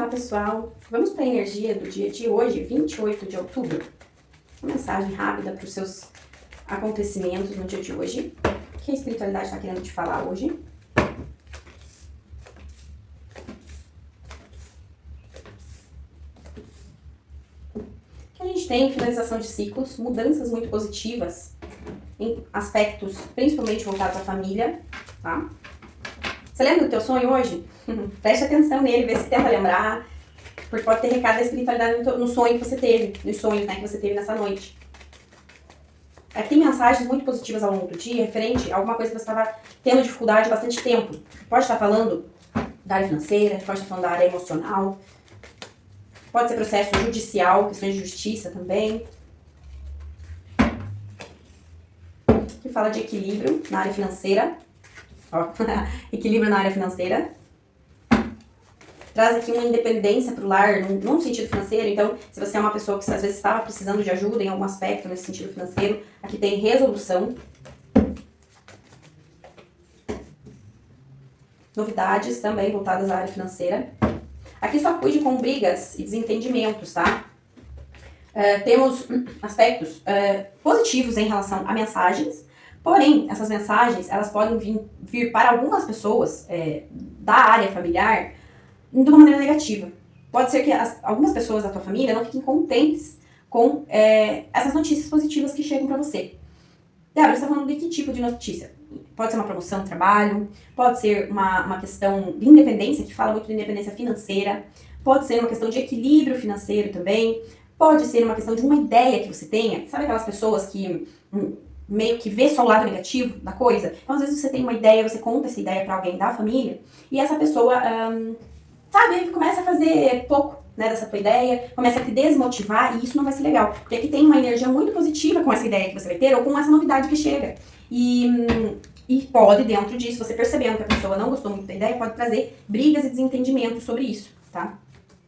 Olá, pessoal! Vamos para a energia do dia de hoje, 28 de outubro. Uma mensagem rápida para os seus acontecimentos no dia de hoje. O que a espiritualidade está querendo te falar hoje? Que a gente tem finalização de ciclos, mudanças muito positivas em aspectos principalmente voltados à família, tá? Você lembra do teu sonho hoje? Preste atenção nele, vê se tenta lembrar, porque pode ter recado da espiritualidade no sonho que você teve, nos sonhos, né, que você teve nessa noite. Aqui tem mensagens muito positivas ao longo do dia, referente a alguma coisa que você estava tendo dificuldade há bastante tempo. Pode estar falando da área financeira, pode estar falando da área emocional, pode ser processo judicial, questões de justiça também. Que fala de equilíbrio na área financeira. Ó, equilíbrio na área financeira. Traz aqui uma independência para o lar, num sentido financeiro. Então, se você é uma pessoa que às vezes estava precisando de ajuda em algum aspecto nesse sentido financeiro, aqui tem resolução. Novidades também voltadas à área financeira. Aqui só cuide com brigas e desentendimentos, tá? Temos aspectos positivos em relação a mensagens. Porém, essas mensagens, elas podem vir para algumas pessoas da área familiar de uma maneira negativa. Pode ser que algumas pessoas da tua família não fiquem contentes com essas notícias positivas que chegam para você. Débora, você está falando de que tipo de notícia? Pode ser uma promoção de trabalho, pode ser uma questão de independência, que fala muito de independência financeira, pode ser uma questão de equilíbrio financeiro também, pode ser uma questão de uma ideia que você tenha. Sabe aquelas pessoas que meio que vê só o lado negativo da coisa? Então, às vezes você tem uma ideia, você conta essa ideia para alguém da família, e essa pessoa, sabe, começa a fazer pouco, né, dessa tua ideia, começa a te desmotivar, e isso não vai ser legal. Porque aqui tem uma energia muito positiva com essa ideia que você vai ter, ou com essa novidade que chega. E pode, dentro disso, você percebendo que a pessoa não gostou muito da ideia, pode trazer brigas e desentendimentos sobre isso, tá?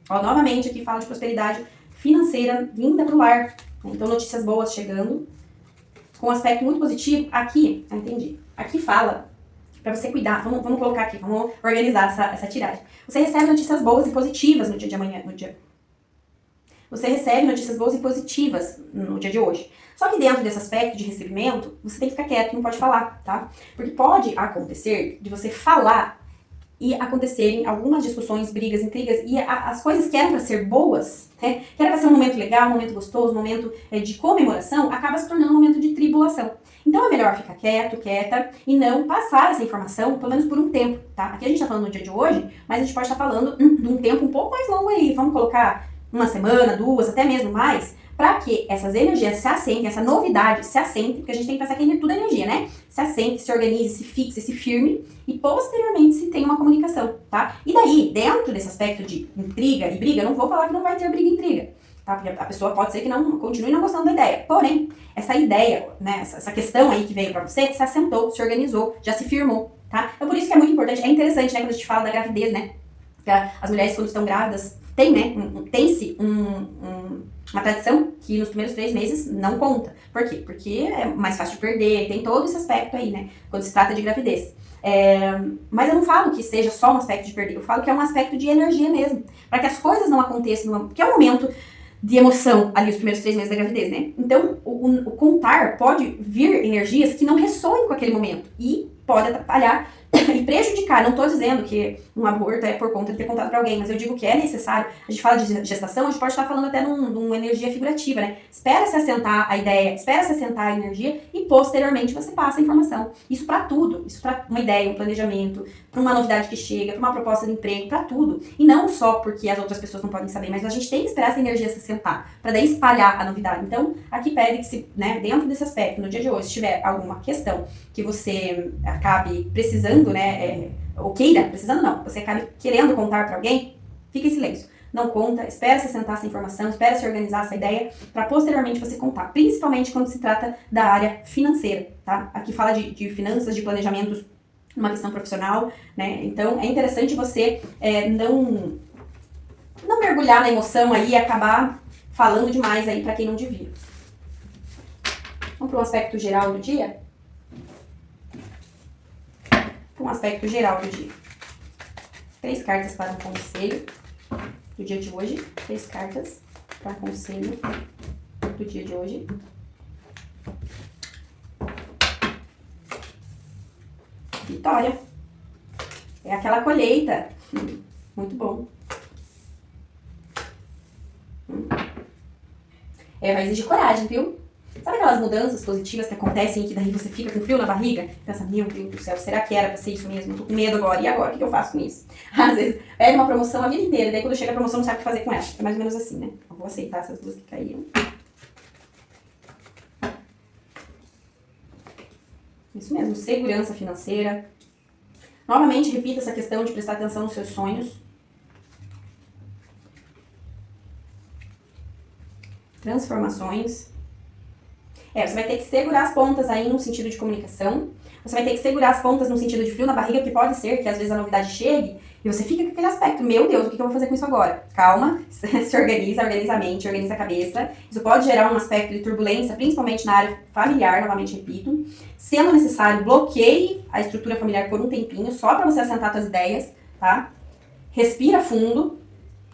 Ó, novamente, aqui fala de prosperidade financeira vinda pro lar. Então, notícias boas chegando, com um aspecto muito positivo. Aqui, entendi. Aqui fala pra você cuidar, vamos colocar aqui, vamos organizar essa tiragem. Você recebe notícias boas e positivas no dia de amanhã, Você recebe notícias boas e positivas no dia de hoje. Só que dentro desse aspecto de recebimento, você tem que ficar quieto, não pode falar, tá? Porque pode acontecer de você falar e acontecerem algumas discussões, brigas, intrigas, e as coisas que eram para ser boas, né? Que era para ser um momento legal, um momento gostoso, um momento de comemoração, acaba se tornando um momento de tribulação. Então é melhor ficar quieto, quieta, e não passar essa informação, pelo menos por um tempo, tá? Aqui a gente tá falando no dia de hoje, mas a gente pode estar falando de um tempo um pouco mais longo aí. Vamos colocar uma semana, duas, até mesmo mais, para que essas energias se assentem, essa novidade se assente, porque a gente tem que pensar que tudo é energia, né? Se assente, se organize, se fixe, se firme, e posteriormente se tem uma comunicação, tá? E daí, dentro desse aspecto de intriga e briga, eu não vou falar que não vai ter briga e intriga, tá? Porque a pessoa pode ser que não continue não gostando da ideia. Porém, essa ideia, né, essa questão aí que veio para você, se assentou, se organizou, já se firmou, tá? Então por isso que é muito importante, é interessante, né, quando a gente fala da gravidez, né? Que as mulheres quando estão grávidas, tem-se uma tradição que nos primeiros 3 meses não conta. Por quê? Porque é mais fácil de perder, tem todo esse aspecto aí, né? Quando se trata de gravidez. Mas eu não falo que seja só um aspecto de perder, eu falo que é um aspecto de energia mesmo. Para que as coisas não aconteçam, porque é um momento de emoção ali, os primeiros 3 meses da gravidez, né? Então, o contar pode vir energias que não ressoem com aquele momento e pode atrapalhar e prejudicar. Não estou dizendo que um aborto é por conta de ter contado para alguém, mas eu digo que é necessário. A gente fala de gestação, a gente pode estar falando até de uma energia figurativa, né? Espera se assentar a ideia, espera se assentar a energia e posteriormente você passa a informação. Isso para tudo, isso para uma ideia, um planejamento, para uma novidade que chega, para uma proposta de emprego, para tudo. E não só porque as outras pessoas não podem saber, mas a gente tem que esperar essa energia se assentar para daí espalhar a novidade. Então, aqui pede que se, né, dentro desse aspecto, no dia de hoje, se tiver alguma questão que você acabe precisando, né, ou queira, precisando não, você acabe querendo contar para alguém, fique em silêncio. Não conta, espera se assentar essa informação, espera se organizar essa ideia, para posteriormente você contar, principalmente quando se trata da área financeira, tá? Aqui fala de finanças, de planejamentos, uma questão profissional, né? Então, é interessante você não mergulhar na emoção aí e acabar falando demais aí para quem não devia. Vamos para um aspecto geral do dia? Para um aspecto geral do dia. 3 cartas para um conselho. do dia de hoje. 3 cartas para conselho do dia de hoje. Vitória. É aquela colheita. Muito bom. Vai exigir coragem, viu? Sabe aquelas mudanças positivas que acontecem e que daí você fica com frio na barriga? Pensa, meu Deus do céu, será que era pra ser isso mesmo? Eu tô com medo agora. E agora? O que eu faço com isso? Às vezes, pede uma promoção a vida inteira. Daí quando chega a promoção, não sabe o que fazer com ela. É mais ou menos assim, né? Eu vou aceitar essas duas que caíram. Isso mesmo, segurança financeira. Novamente, repita essa questão de prestar atenção nos seus sonhos. Transformações. Você vai ter que segurar as pontas aí no sentido de comunicação. Você vai ter que segurar as pontas no sentido de frio na barriga, porque pode ser que às vezes a novidade chegue e você fica com aquele aspecto, meu Deus, o que eu vou fazer com isso agora? Calma, se organiza a mente, organiza a cabeça. Isso pode gerar um aspecto de turbulência, principalmente na área familiar, novamente repito. Sendo necessário, bloqueie a estrutura familiar por um tempinho, só para você assentar suas ideias, tá? Respira fundo,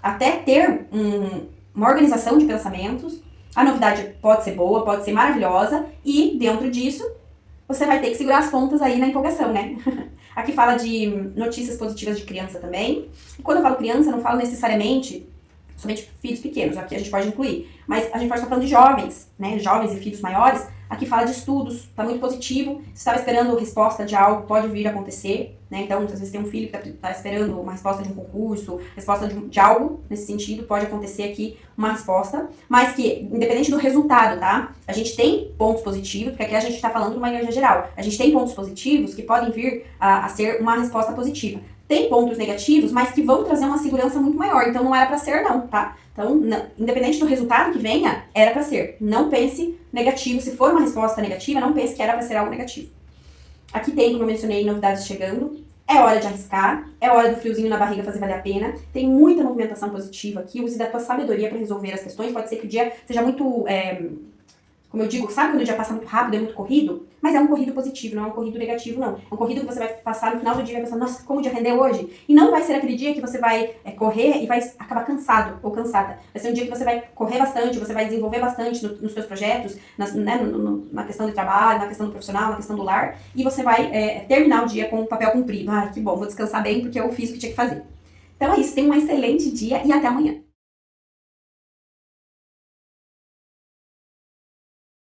até ter uma organização de pensamentos. A novidade pode ser boa, pode ser maravilhosa, e dentro disso, você vai ter que segurar as pontas aí na empolgação, né? Aqui fala de notícias positivas de criança também. E quando eu falo criança, eu não falo necessariamente somente filhos pequenos, aqui a gente pode incluir. Mas a gente pode estar falando de jovens, né? Jovens e filhos maiores. Aqui fala de estudos, tá muito positivo. Se estava esperando resposta de algo, pode vir a acontecer, né? Então, às vezes tem um filho que tá esperando uma resposta de um concurso, resposta de algo nesse sentido, pode acontecer aqui uma resposta. Mas que, independente do resultado, tá? A gente tem pontos positivos, porque aqui a gente tá falando de uma energia geral. A gente tem pontos positivos que podem vir a ser uma resposta positiva. Tem pontos negativos, mas que vão trazer uma segurança muito maior. Então, não era pra ser, não, tá? Então, independente do resultado que venha, era pra ser. Não pense negativo. Se for uma resposta negativa, não pense que era pra ser algo negativo. Aqui tem, como eu mencionei, novidades chegando. É hora de arriscar. É hora do friozinho na barriga fazer valer a pena. Tem muita movimentação positiva aqui. Use da tua sabedoria pra resolver as questões. Pode ser que o dia seja muito... como eu digo, sabe quando o dia passa muito rápido, é muito corrido? Mas é um corrido positivo, não é um corrido negativo, não. É um corrido que você vai passar no final do dia e vai pensar, nossa, como o dia rendeu hoje? E não vai ser aquele dia que você vai correr e vai acabar cansado ou cansada. Vai ser um dia que você vai correr bastante, você vai desenvolver bastante nos seus projetos, na questão do trabalho, na questão do profissional, na questão do lar. E você vai terminar o dia com o papel cumprido. Ai, que bom, vou descansar bem porque eu fiz o que tinha que fazer. Então é isso, tenha um excelente dia e até amanhã.